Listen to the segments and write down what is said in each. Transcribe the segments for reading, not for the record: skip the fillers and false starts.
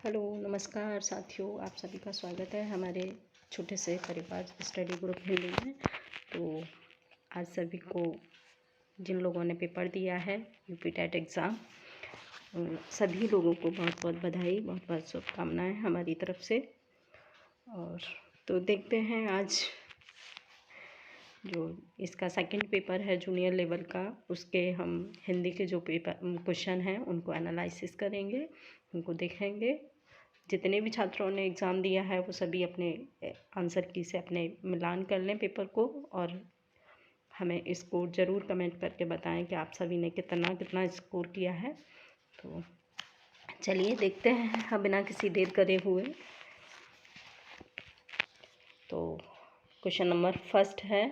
Hello, नमस्कार साथियों, आप सभी का स्वागत है हमारे छोटे से परिवार स्टडी ग्रुप हिंदी में। तो आज सभी को जिन लोगों ने पेपर दिया है यूपी टेट एग्ज़ाम, सभी लोगों को बहुत बहुत बधाई, बहुत बहुत शुभकामनाएं हमारी तरफ से। और तो देखते हैं आज जो इसका सेकंड पेपर है जूनियर लेवल का, उसके हम हिंदी के जो पेपर क्वेश्चन हैं उनको एनालिसिस करेंगे, उनको देखेंगे। जितने भी छात्रों ने एग्ज़ाम दिया है वो सभी अपने आंसर की से अपने मिलान कर लें पेपर को, और हमें स्कोर ज़रूर कमेंट करके बताएं कि आप सभी ने कितना कितना स्कोर किया है। तो चलिए देखते हैं हम बिना किसी देर करे हुए। तो क्वेश्चन नंबर फर्स्ट है,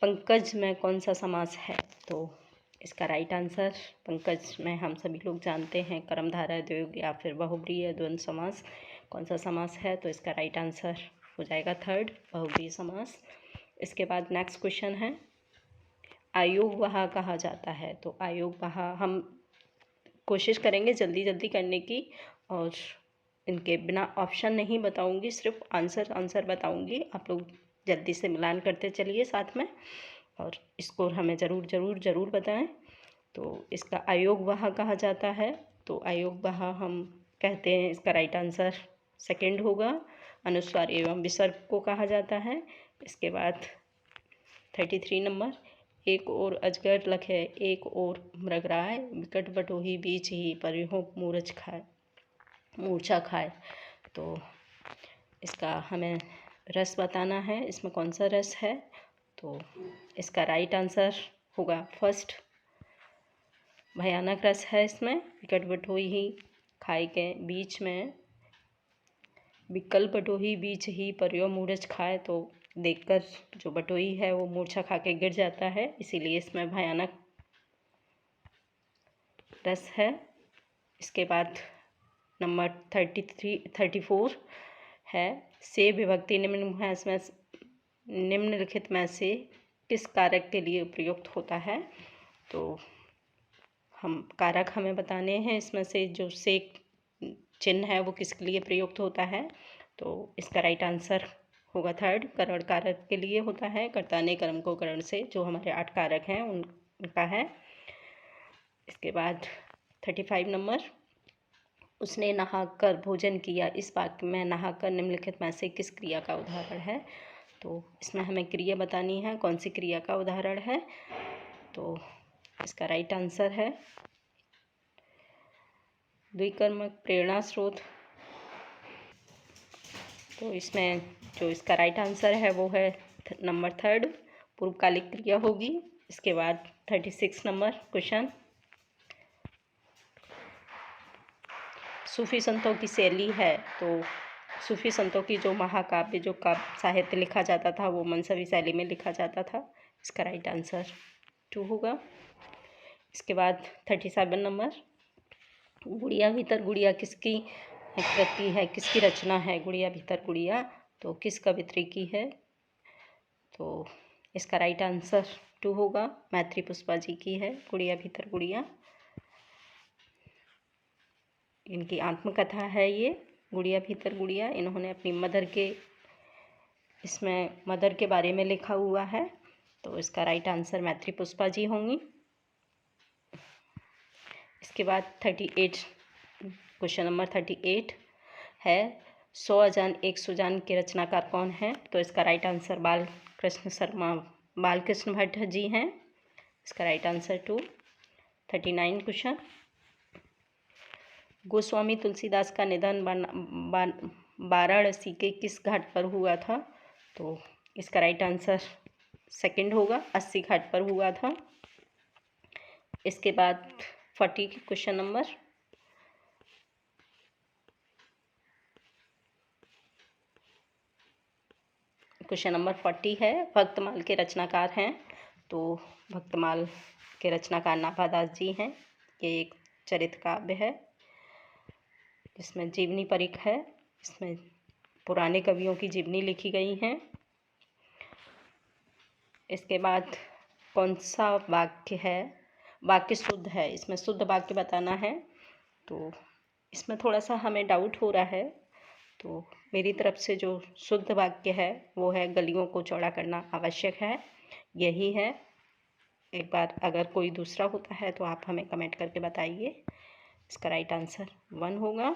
पंकज में कौन सा समास है? तो इसका राइट आंसर, पंकज में हम सभी लोग जानते हैं कर्मधारय द्वयोग या फिर बहुब्रीहि द्वंद्व समास। कौन सा समास है? तो इसका राइट आंसर हो जाएगा थर्ड, बहुब्रीहि समास। इसके बाद नेक्स्ट क्वेश्चन है, आयोगवाह कहा जाता है। तो आयोगवाह हम कोशिश करेंगे जल्दी जल्दी करने की, और इनके बिना ऑप्शन नहीं बताऊंगी, सिर्फ आंसर बताऊंगी। आप लोग जल्दी से मिलान करते चलिए साथ में, और स्कोर हमें ज़रूर बताएं। तो इसका आयोगवाह कहा जाता है। तो आयोगवाह हम कहते हैं, इसका राइट आंसर सेकंड होगा, अनुस्वार एवं विसर्ग को कहा जाता है। इसके बाद 33 नंबर, एक ओर अजगर लखे एक ओर मृगराय, विकट बटोही बीच ही परिहो मूर्छा खाए। तो इसका हमें रस बताना है, इसमें कौन सा रस है? तो इसका राइट आंसर होगा फर्स्ट, भयानक रस है इसमें। विकट बटोही खाए के बीच में, विकल बटोही बीच ही परियो मूर्छ खाए। तो देखकर जो बटोही है वो मूर्छा खा के गिर जाता है, इसीलिए इसमें भयानक रस है। इसके बाद नंबर 34 है, से विभक्ति निम्नलिखित में से किस कारक के लिए प्रयुक्त होता है? तो हम कारक हमें बताने हैं, इसमें से जो से चिन्ह है वो किसके लिए प्रयुक्त होता है? तो इसका राइट आंसर होगा थर्ड, करण कारक के लिए होता है। कर्ता ने कर्म को करण से, जो हमारे 8 कारक हैं उनका है। इसके बाद 35 नंबर, उसने नहाकर भोजन किया। इस वाक्य में नहाकर निम्नलिखित में से किस क्रिया का उदाहरण है? तो इसमें हमें क्रिया बतानी है, कौन सी क्रिया का उदाहरण है? तो इसका राइट आंसर है द्विकर्मक प्रेरणा स्रोत। तो इसमें जो इसका राइट आंसर है वो है नंबर थर्ड, पूर्वकालिक क्रिया होगी। इसके बाद 36 नंबर क्वेश्चन, सूफी संतों की शैली है। तो सूफी संतों की जो महाकाव्य, जो काव्य साहित्य लिखा जाता था वो मनसवी शैली में लिखा जाता था। इसका राइट आंसर 2 होगा। इसके बाद 37 नंबर, गुड़िया भीतर गुड़िया किसकी कृति है, किसकी रचना है? गुड़िया भीतर गुड़िया तो किस कवित्री की है? तो इसका राइट आंसर 2 होगा, मैत्री पुष्पा जी की है गुड़िया भीतर गुड़िया। इनकी आत्मकथा है ये गुड़िया भीतर गुड़िया। इन्होंने अपनी मदर के बारे में लिखा हुआ है। तो इसका राइट आंसर मैत्री पुष्पा जी होंगी। इसके बाद 38 क्वेश्चन नंबर 38 है, 100 अजान एक सुजान के रचनाकार कौन है? तो इसका राइट आंसर बालकृष्ण भट्ट जी हैं। इसका right answer 2। 39 question, Goswami Tulsidas का निधन वाराणसी के किस घाट पर हुआ था? तो इसका राइट आंसर सेकंड होगा, 80 घाट पर हुआ था। इसके बाद 40 क्वेश्चन नंबर, क्वेश्चन नंबर 40 है, भक्तमाल के रचनाकार हैं। तो भक्तमाल के रचनाकार नाभादास जी हैं। ये एक चरित्र काव्य है जिसमें जीवनी परिक है, इसमें पुराने कवियों की जीवनी लिखी गई हैं। इसके बाद कौन सा वाक्य है, वाक्य शुद्ध है, इसमें शुद्ध वाक्य बताना है। तो इसमें थोड़ा सा हमें डाउट हो रहा है, तो मेरी तरफ से जो शुद्ध वाक्य है वो है गलियों को चौड़ा करना आवश्यक है, यही है। एक बार अगर कोई दूसरा होता है तो आप हमें कमेंट करके बताइए। इसका राइट आंसर 1 होगा।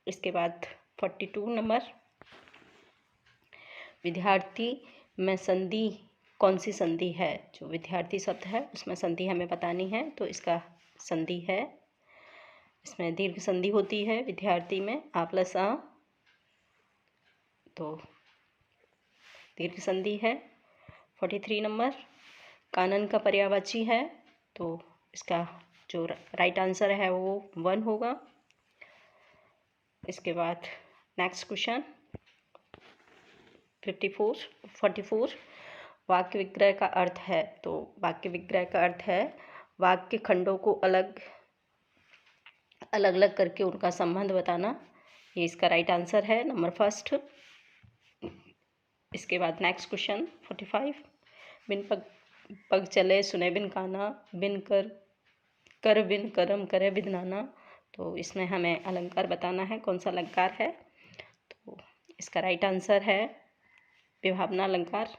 इसके बाद 42 नंबर, विद्यार्थी में संधि कौन सी संधि है? जो विद्यार्थी शब्द है उसमें संधि हमें बतानी है, तो इसका संधि है, इसमें दीर्घ संधि होती है विद्यार्थी में आ प्लस आ, तो दीर्घ संधि है। 43 नंबर, कानन का पर्यायवाची है, तो इसका जो राइट आंसर है वो 1 होगा। इसके बाद नेक्स्ट क्वेश्चन 44 वाक्य विग्रह का अर्थ है, तो वाक्य विग्रह का अर्थ है वाक्य खंडों को अलग अलग करके उनका संबंध बताना, ये इसका राइट आंसर है, नंबर फर्स्ट। इसके बाद नेक्स्ट क्वेश्चन 45, बिन पग चले सुने बिन काना, बिन कर बिन करम करे बिन नाना, तो इसमें हमें अलंकार बताना है, कौन सा अलंकार है? तो इसका राइट आंसर है विभावना अलंकार।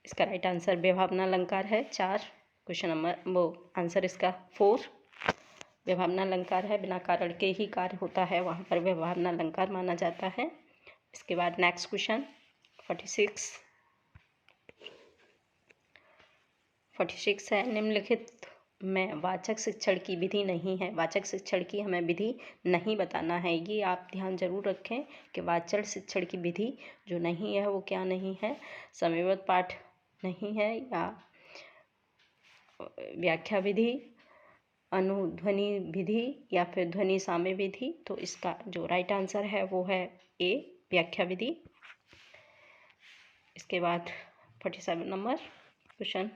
इसका राइट आंसर विभावना अलंकार है। 4 क्वेश्चन नंबर वो आंसर इसका 4 विभावना अलंकार है, बिना कारण के ही कार्य होता है, वहाँ पर विभावना अलंकार माना जाता है। इसके बाद नेक्स्ट क्वेश्चन 46 है, निम्नलिखित में वाचक शिक्षण की विधि नहीं है। वाचक शिक्षण की हमें विधि नहीं बताना है, ये आप ध्यान जरूर रखें कि वाचक शिक्षण की विधि जो नहीं है वो क्या नहीं है, समयबद्ध पाठ नहीं है, या व्याख्या विधि, अनुध्वनि विधि, या फिर ध्वनि साम्य विधि। तो इसका जो राइट आंसर है वो है ए, व्याख्या विधि। इसके बाद 47 नंबर क्वेश्चन,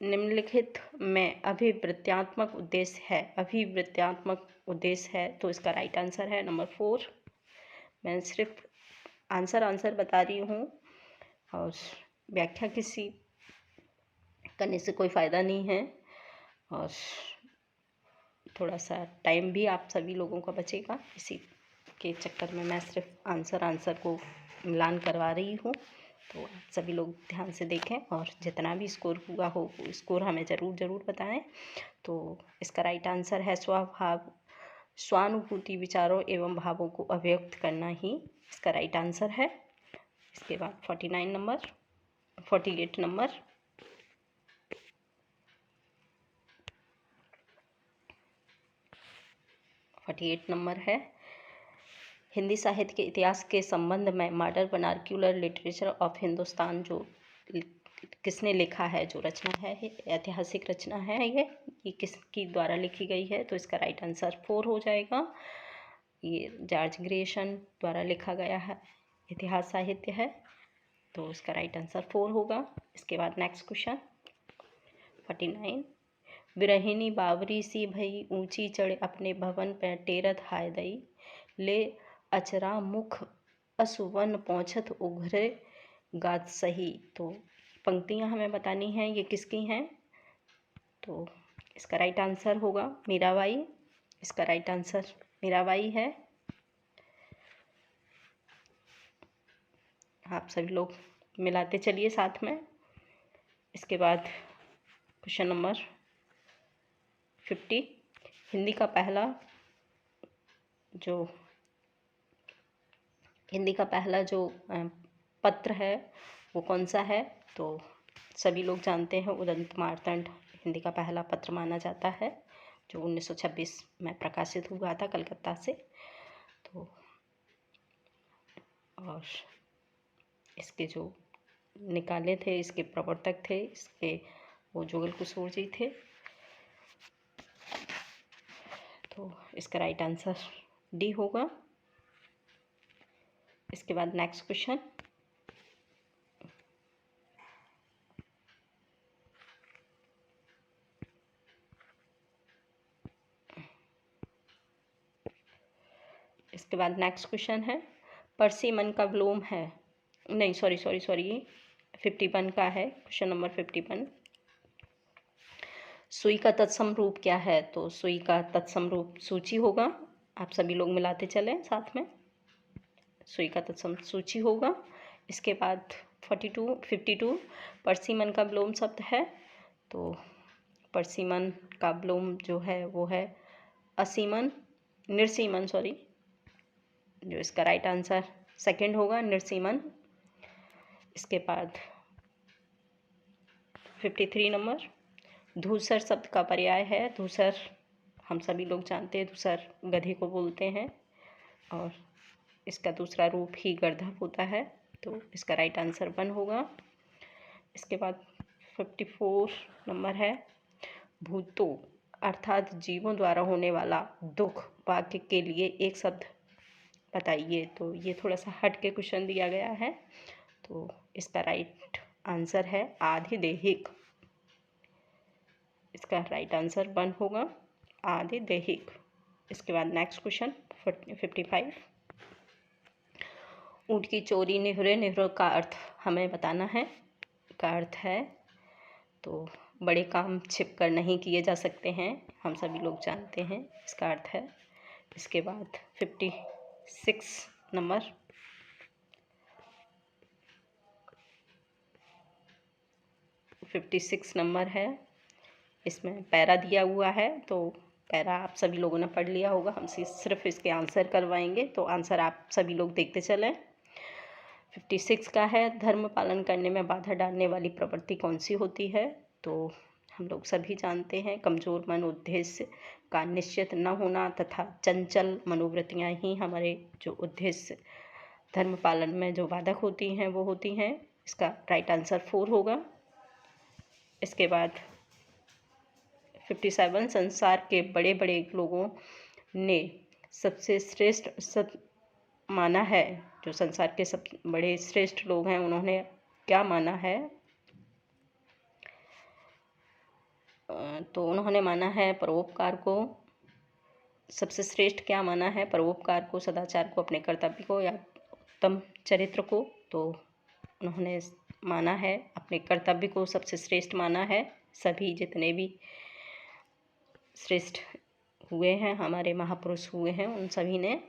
निम्नलिखित में अभिवृत्त्यात्मक उद्देश्य है, अभिवृत्त्यात्मक उद्देश्य है, तो इसका राइट आंसर है नंबर 4। मैं सिर्फ आंसर बता रही हूँ, और व्याख्या किसी करने से कोई फ़ायदा नहीं है, और थोड़ा सा टाइम भी आप सभी लोगों का बचेगा, इसी के चक्कर में मैं सिर्फ आंसर को मिलान करवा रही हूँ। तो आप सभी लोग ध्यान से देखें, और जितना भी स्कोर हुआ हो स्कोर हमें ज़रूर बताएं। तो इसका राइट आंसर है स्वानुभूति, विचारों एवं भावों को अभिव्यक्त करना ही इसका राइट आंसर है। इसके बाद 48 नंबर है, हिंदी साहित्य के इतिहास के संबंध में modern vernacular literature of Hindustan जो किसने लिखा है, जो रचना है, ऐतिहासिक रचना है, ये किसकी द्वारा लिखी गई है? तो इसका राइट आंसर 4 हो जाएगा। ये जॉर्ज ग्रेसन द्वारा लिखा गया है इतिहास साहित्य है, तो इसका राइट आंसर 4 होगा। इसके बाद नेक्स्ट क्वेश्चन 49, विरहिणी बावरी सी भई ऊंची चढ़ अपने भवन पे टेरत हाय दई, ले अचरा मुख असुवन पहुँचत उघरे गात सही। तो पंक्तियाँ हमें बतानी हैं, ये किसकी हैं? तो इसका राइट आंसर होगा मीराबाई। इसका राइट आंसर मीराबाई है। आप सभी लोग मिलाते चलिए साथ में। इसके बाद क्वेश्चन नंबर 50, हिंदी का पहला जो पत्र है वो कौन सा है? तो सभी लोग जानते हैं, उदंत मार्तंड हिंदी का पहला पत्र माना जाता है, जो 1926 में प्रकाशित हुआ था कलकत्ता से। तो और इसके जो निकाले थे, इसके प्रवर्तक थे, इसके वो जुगल किशोर जी थे। तो इसका राइट आंसर डी होगा। इसके बाद नेक्स्ट क्वेश्चन है, परसिमन का विलोम है, नहीं सॉरी 51 का है क्वेश्चन नंबर 51। सुई का तत्सम रूप क्या है? तो सुई का तत्सम रूप सूची होगा। आप सभी लोग मिलाते चलें साथ में। सुई का तत्सम सूची होगा। इसके बाद 52 परसीमन का विलोम शब्द है। तो परसीमन का विलोम जो है वो है असीमन, निर्सीमन सॉरी, जो इसका राइट आंसर सेकंड होगा, निर्सीमन। इसके बाद 53 नंबर, धूसर शब्द का पर्याय है। धूसर हम सभी लोग जानते हैं, धूसर गधे को बोलते हैं और इसका दूसरा रूप ही गर्दभ होता है। तो इसका राइट आंसर 1 होगा। इसके बाद 54 नंबर है, भूतों अर्थात जीवों द्वारा होने वाला दुख वाक्य के लिए एक शब्द बताइए। तो ये थोड़ा सा हट के क्वेश्चन दिया गया है। तो इसका राइट आंसर है आधिदैहिक। इसका राइट आंसर 1 होगा, आधिदैहिक। इसके बाद नेक्स्ट क्वेश्चन 55, ऊँट की चोरी निहुरे, निहुरे का अर्थ हमें बताना है। का अर्थ है तो बड़े काम छिप कर नहीं किए जा सकते हैं, हम सभी लोग जानते हैं, इसका अर्थ है। इसके बाद 56 नंबर, है, इसमें पैरा दिया हुआ है। तो पैरा आप सभी लोगों ने पढ़ लिया होगा, हम सिर्फ इसके आंसर करवाएंगे। तो आंसर आप सभी लोग देखते चलें। 56 का है, धर्म पालन करने में बाधा डालने वाली प्रवृत्ति कौन सी होती है? तो हम लोग सभी जानते हैं, कमज़ोर मन, उद्देश्य का निश्चित न होना तथा चंचल मनोवृत्तियाँ ही हमारे जो उद्देश्य धर्म पालन में जो बाधक होती हैं वो होती हैं। इसका राइट आंसर 4 होगा। इसके बाद 57, संसार के बड़े बड़े लोगों ने सबसे श्रेष्ठ सब माना है, जो संसार के सब बड़े श्रेष्ठ लोग हैं उन्होंने क्या माना है? तो उन्होंने माना है परोपकार को। सबसे श्रेष्ठ क्या माना है? परोपकार को, सदाचार को, अपने कर्तव्य को या उत्तम चरित्र को। तो उन्होंने माना है अपने कर्तव्य को सबसे श्रेष्ठ माना है। सभी जितने भी श्रेष्ठ हुए हैं, हमारे महापुरुष हुए हैं, उन सभी ने।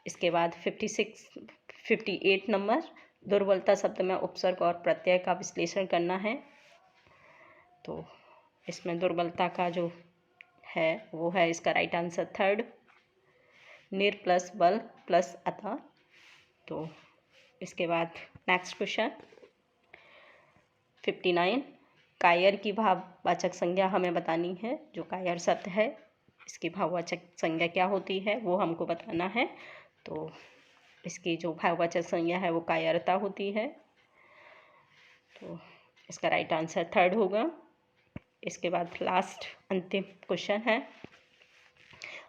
इसके बाद 58 नंबर, दुर्बलता शब्द में उपसर्ग और प्रत्यय का विश्लेषण करना है। तो इसमें दुर्बलता का जो है वो है, इसका राइट आंसर 3rd, निर प्लस बल प्लस अतः। तो इसके बाद नेक्स्ट क्वेश्चन 59, कायर की भाववाचक संज्ञा हमें बतानी है। जो कायर शब्द है इसकी भाववाचक संज्ञा क्या होती है वो हमको बताना है। तो इसकी जो भाववाचक संज्ञा है वो कायरता होती है। तो इसका राइट आंसर 3rd होगा। इसके बाद लास्ट अंतिम क्वेश्चन है,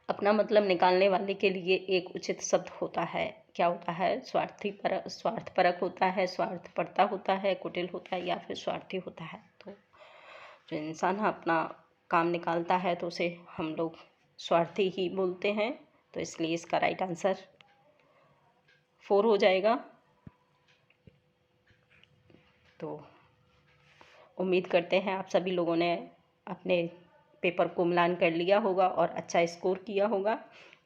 अपना मतलब निकालने वाले के लिए एक उचित शब्द होता है, क्या होता है? स्वार्थपरक होता है, स्वार्थपरता होता है, कुटिल होता है या फिर स्वार्थी होता है। तो जो इंसान अपना काम निकालता है तो उसे हम लोग स्वार्थी ही बोलते हैं। तो इसलिए इसका राइट आंसर 4 हो जाएगा। तो उम्मीद करते हैं आप सभी लोगों ने अपने पेपर को मिलान कर लिया होगा और अच्छा स्कोर किया होगा।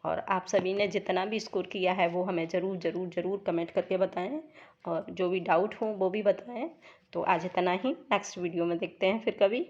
और आप सभी ने जितना भी स्कोर किया है वो हमें ज़रूर कमेंट करके बताएं और जो भी डाउट हो वो भी बताएं। तो आज इतना ही, नेक्स्ट वीडियो में देखते हैं फिर कभी।